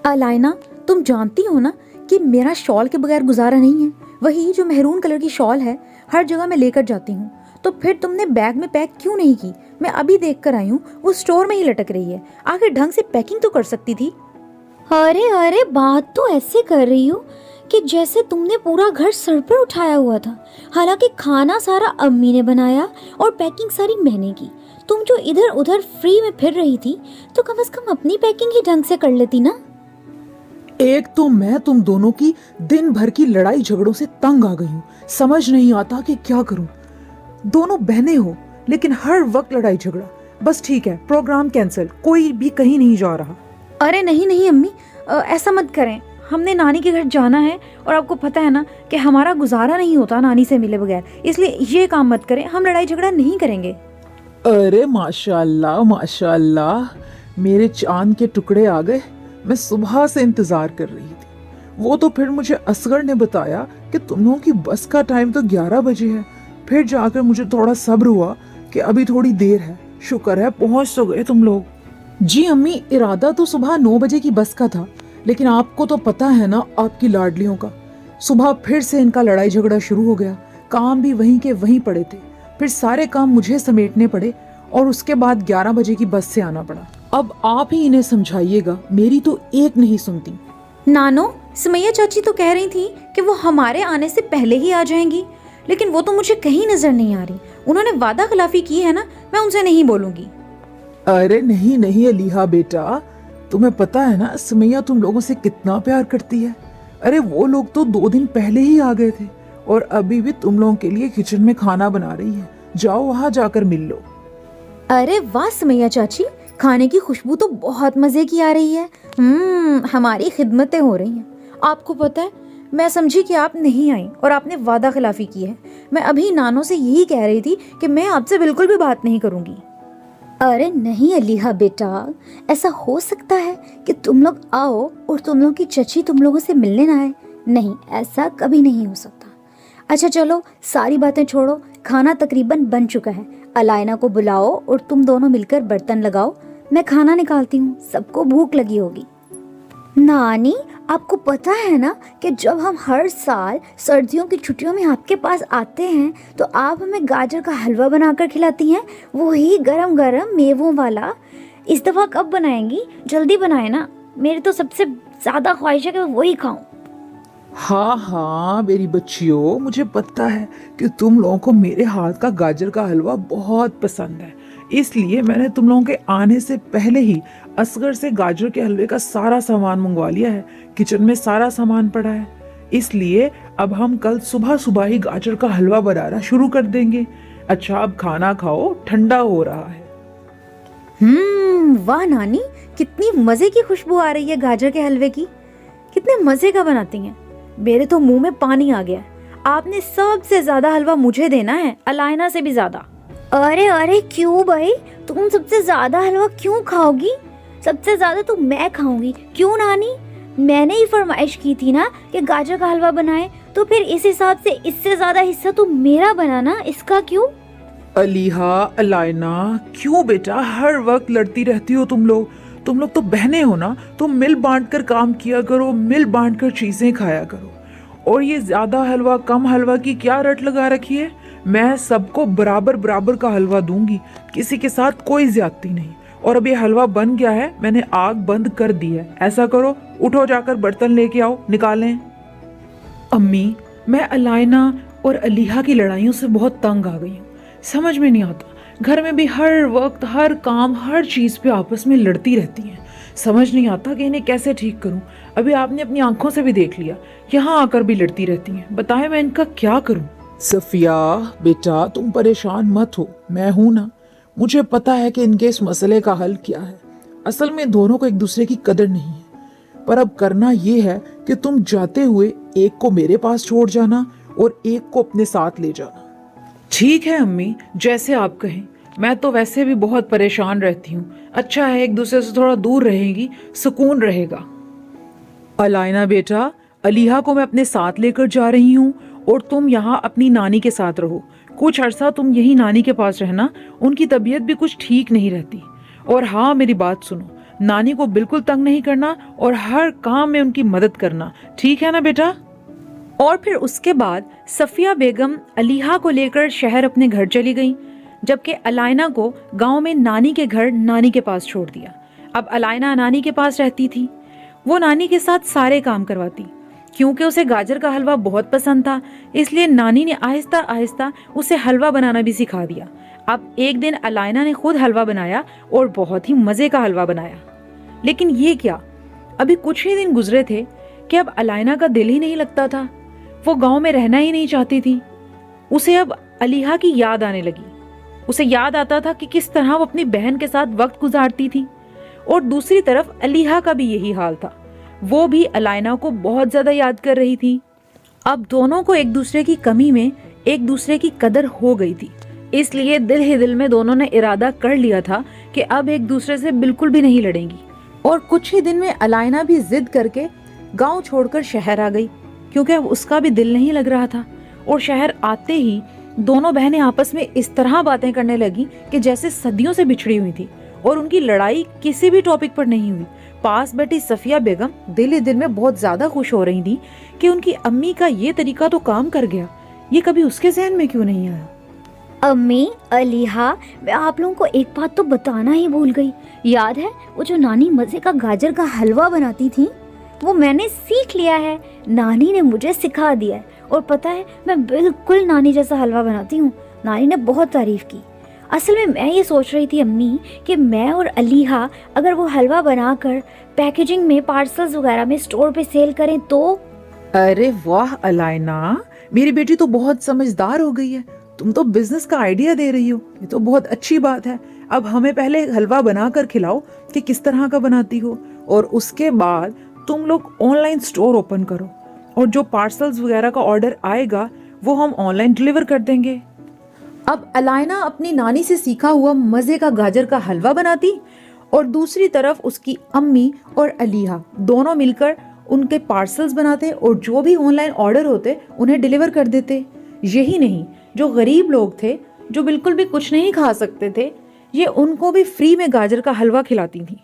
अलाइना, तुम जानती हो ना कि मेरा शॉल के बगैर गुजारा नहीं है। वही जो मेहरून कलर की शॉल है, हर जगह मैं लेकर जाती हूँ। तो फिर तुमने बैग में पैक क्यों नहीं की? मैं अभी देख कर आई हूँ, वो स्टोर में ही लटक रही है। आखिर ढंग से पैकिंग तो कर सकती थी। अरे अरे, बात तो ऐसे कर रही हो कि जैसे तुमने पूरा घर सर पर उठाया हुआ था। हालांकि खाना सारा अम्मी ने बनाया और पैकिंग सारी मैंने की। तुम जो इधर उधर फ्री में फिर रही थी, तो कम से कम अपनी पैकिंग ही ढंग से कर लेती ना। एक तो मैं तुम दोनों की दिन भर की लड़ाई झगड़ों से तंग आ गई हूँ। समझ नहीं आता कि क्या करूँ। दोनों बहनें हो लेकिन हर वक्त लड़ाई झगड़ा। बस ठीक है, प्रोग्राम कैंसिल, कोई भी कहीं नहीं जा रहा। अरे नहीं नहीं अम्मी, ऐसा मत करें। हमने नानी के घर जाना है और आपको पता है ना कि हमारा गुजारा नहीं होता नानी से मिले बगैर। इसलिए ये काम मत करें, हम लड़ाई झगड़ा नहीं करेंगे। अरे माशाल्लाह माशाल्लाह, मेरे चांद के टुकड़े आ गए। मैं सुबह से इंतजार कर रही थी। वो तो फिर मुझे असगर ने बताया कि तुम लोगों की बस का टाइम तो 11 बजे है। फिर जाकर मुझे थोड़ा सब्र हुआ कि अभी थोड़ी देर है। शुक्र है पहुंच तो गए तुम लोग। जी अम्मी, इरादा तो सुबह 9 बजे की बस का था, लेकिन आपको तो पता है ना आपकी लाडलियों का। सुबह फिर से इनका लड़ाई झगड़ा शुरू हो गया। काम भी वहीं के वहीं पड़े थे। फिर सारे काम मुझे समेटने पड़े और उसके बाद 11 बजे की बस से आना पड़ा। अब आप ही इन्हें समझाइएगा, मेरी तो एक नहीं सुनती। नानो, सुमैया चाची तो कह रही थी कि वो हमारे आने से पहले ही आ जाएंगी, लेकिन वो तो मुझे कहीं नजर नहीं आ रही। उन्होंने वादा खिलाफी की है ना, मैं उनसे नहीं बोलूंगी। अरे नहीं नहीं अलीहा बेटा, तुम्हें पता है ना सुमैया तुम लोगों से कितना प्यार करती है। अरे वो लोग तो 2 दिन पहले ही आ गए थे और अभी भी तुम लोगों के लिए किचन में खाना बना रही है। जाओ वहां जाकर मिल लो। अरे वाह सुमैया चाची, खाने की खुशबू तो बहुत मजे की आ रही है। हमारी खिदमतें हो रही हैं। आपको पता है, मैं समझी कि आप नहीं आई और आपने वादा खिलाफी की है। मैं अभी नानो से यही कह रही थी कि मैं आपसे बिल्कुल भी बात नहीं करूंगी। अरे नहीं अलीहा बेटा, ऐसा हो सकता है कि तुम लोग आओ और तुम लोग की चची तुम लोगों से मिलने ना आए। नहीं, ऐसा कभी नहीं हो सकता। अच्छा चलो, सारी बातें छोड़ो, खाना तकरीबन बन चुका है। अलाइना को बुलाओ और तुम दोनों मिलकर बर्तन लगाओ। मैं खाना निकालती हूँ, सबको भूख लगी होगी। नानी, आपको पता है ना कि जब हम हर साल सर्दियों की छुट्टियों में आपके पास आते हैं तो आप हमें गाजर का हलवा बनाकर खिलाती हैं, वही गरम गरम मेवों वाला। इस दफ़ा कब बनाएंगी? जल्दी बनाए ना, मेरी तो सबसे ज़्यादा ख्वाहिश है कि मैं वही खाऊं। हाँ हाँ मेरी बच्चियों, मुझे पता है कि तुम लोगों को मेरे हाथ का गाजर का हलवा बहुत पसंद है। इसलिए मैंने तुम लोगों के आने से पहले ही असगर से गाजर के हलवे का सारा सामान मंगवा लिया है। किचन में सारा सामान पड़ा है। इसलिए अब हम कल सुबह सुबह ही गाजर का हलवा बनाना शुरू कर देंगे। अच्छा अब खाना खाओ, ठंडा हो रहा है। वाह नानी, कितनी मजे की खुशबू आ रही है गाजर के हलवे की। कितने मजे का बनाती हैं। मेरे तो मुंह में पानी आ गया। आपने सबसे ज्यादा हलवा मुझे देना है, अलाइना से भी ज्यादा। अरे अरे, क्यों भाई? तुम सबसे ज्यादा हलवा क्यों खाओगी? सबसे ज्यादा तो मैं खाऊंगी। क्यों नानी? मैंने ही फरमाइश की थी ना कि गाजर का हलवा बनाए, तो फिर इस हिसाब से इससे ज्यादा हिस्सा तो मेरा बनाना। इसका क्यों? अलीहा, अलाइना, क्यों बेटा हर वक्त लड़ती रहती हो तुम लोग? तुम लोग तो बहनें हो ना, तो मिल बांट कर काम किया करो, मिल बांट कर चीजें खाया करो। और ये ज्यादा हलवा कम हलवा की क्या रट लगा रखी है? मैं सबको बराबर बराबर का हलवा दूंगी, किसी के साथ कोई ज्यादती नहीं। और अब ये हलवा बन गया है, मैंने आग बंद कर दी है। ऐसा करो, उठो जाकर बर्तन लेके आओ, निकालें। अम्मी, मैं अलाइना और अलीहा की लड़ाइयों से बहुत तंग आ गई हूँ। समझ में नहीं आता, घर में भी हर वक्त हर काम हर चीज पे आपस में लड़ती रहती हैं। समझ नहीं आता कि इन्हें कैसे ठीक करूं। अभी आपने अपनी आंखों से भी देख लिया, यहाँ आकर भी लड़ती रहती हैं। बताएं मैं इनका क्या करूं? सफिया बेटा, तुम परेशान मत हो, मैं हूं ना। मुझे पता है कि इनके इस मसले का हल क्या है। असल में दोनों को एक दूसरे की कदर नहीं है। पर अब करना ये है कि तुम जाते हुए एक को मेरे पास छोड़ जाना और एक को अपने साथ ले जाना। ठीक है अम्मी, जैसे आप कहें। मैं तो वैसे भी बहुत परेशान रहती हूँ। अच्छा है एक दूसरे से थोड़ा दूर रहेंगी, सुकून रहेगा। अलाइना बेटा, अलीहा को मैं अपने साथ लेकर जा रही हूँ और तुम यहाँ अपनी नानी के साथ रहो। कुछ अरसा तुम यही नानी के पास रहना, उनकी तबीयत भी कुछ ठीक नहीं रहती। और हाँ, मेरी बात सुनो, नानी को बिल्कुल तंग नहीं करना और हर काम में उनकी मदद करना, ठीक है ना बेटा? और फिर उसके बाद सफिया बेगम अलीहा को लेकर शहर अपने घर चली गई, जबकि अलाइना को गांव में नानी के घर नानी के पास छोड़ दिया। अब अलाइना नानी के पास रहती थी। वो नानी के साथ सारे काम करवाती। क्योंकि उसे गाजर का हलवा बहुत पसंद था, इसलिए नानी ने आहिस्ता आहिस्ता उसे हलवा बनाना भी सिखा दिया। अब एक दिन अलाइना ने खुद हलवा बनाया और बहुत ही मज़े का हलवा बनाया। लेकिन ये क्या, अभी कुछ ही दिन गुजरे थे कि अब अलाइना का दिल ही नहीं लगता था। वो गांव में रहना ही नहीं चाहती थी। उसे अब अलीहा की याद आने लगी। उसे याद आता था कि किस तरह वो अपनी बहन के साथ वक्त गुजारती थी। और दूसरी तरफ अलीहा का भी यही हाल था। वो भी अलाइना को बहुत ज़्यादा याद कर रही थी। अब दोनों को एक दूसरे की कमी में एक दूसरे की कदर हो गई थी, इसलिए दिल ही दिल में दोनों ने इरादा कर लिया था कि अब एक दूसरे से बिल्कुल भी नहीं लड़ेंगी। और कुछ ही दिन में अलाइना भी जिद करके गांव छोड़कर शहर आ गई, क्योंकि अब उसका भी दिल नहीं लग रहा था। और शहर आते ही दोनों बहनें आपस में इस तरह बातें करने लगी कि जैसे सदियों से बिछड़ी हुई थी, और उनकी लड़ाई किसी भी टॉपिक पर नहीं हुई। पास बैठी सफिया बेगम दिल ही दिल में बहुत ज्यादा खुश हो रही थी कि उनकी अम्मी का ये तरीका तो काम कर गया। ये कभी उसके जहन में क्यों नहीं आया? अम्मी, अलीहा, मैं आप लोगों को एक बात तो बताना ही भूल गई। याद है वो जो नानी मज़े का गाजर का हलवा बनाती थी, वो मैंने सीख लिया है। नानी ने मुझे सिखा दिया है। और पता है, मैं बिल्कुल नानी जैसा हलवा बनाती हूँ। नानी ने बहुत तारीफ की। असल में मैं ये सोच रही थी अम्मी कि मैं और अलीहा अगर वो हलवा बनाकर पैकेजिंग में पार्सल्स वगैरह में स्टोर पे सेल करें तो। अरे वाह अलाइना, मेरी बेटी तो बहुत समझदार हो गई है। तुम तो बिजनेस का आइडिया दे रही हो, ये तो बहुत अच्छी बात है। अब हमें पहले हलवा बना कर खिलाओ कि किस तरह का बनाती हो, और उसके बाद तुम लोग ऑनलाइन स्टोर ओपन करो, और जो पार्सल्स वगैरह का ऑर्डर आएगा वो हम ऑनलाइन डिलीवर कर देंगे। अब अलाइना अपनी नानी से सीखा हुआ मज़े का गाजर का हलवा बनाती, और दूसरी तरफ उसकी अम्मी और अलीहा दोनों मिलकर उनके पार्सल्स बनाते और जो भी ऑनलाइन ऑर्डर होते उन्हें डिलीवर कर देते। यही नहीं, जो गरीब लोग थे, जो बिल्कुल भी कुछ नहीं खा सकते थे, ये उनको भी फ्री में गाजर का हलवा खिलाती थी।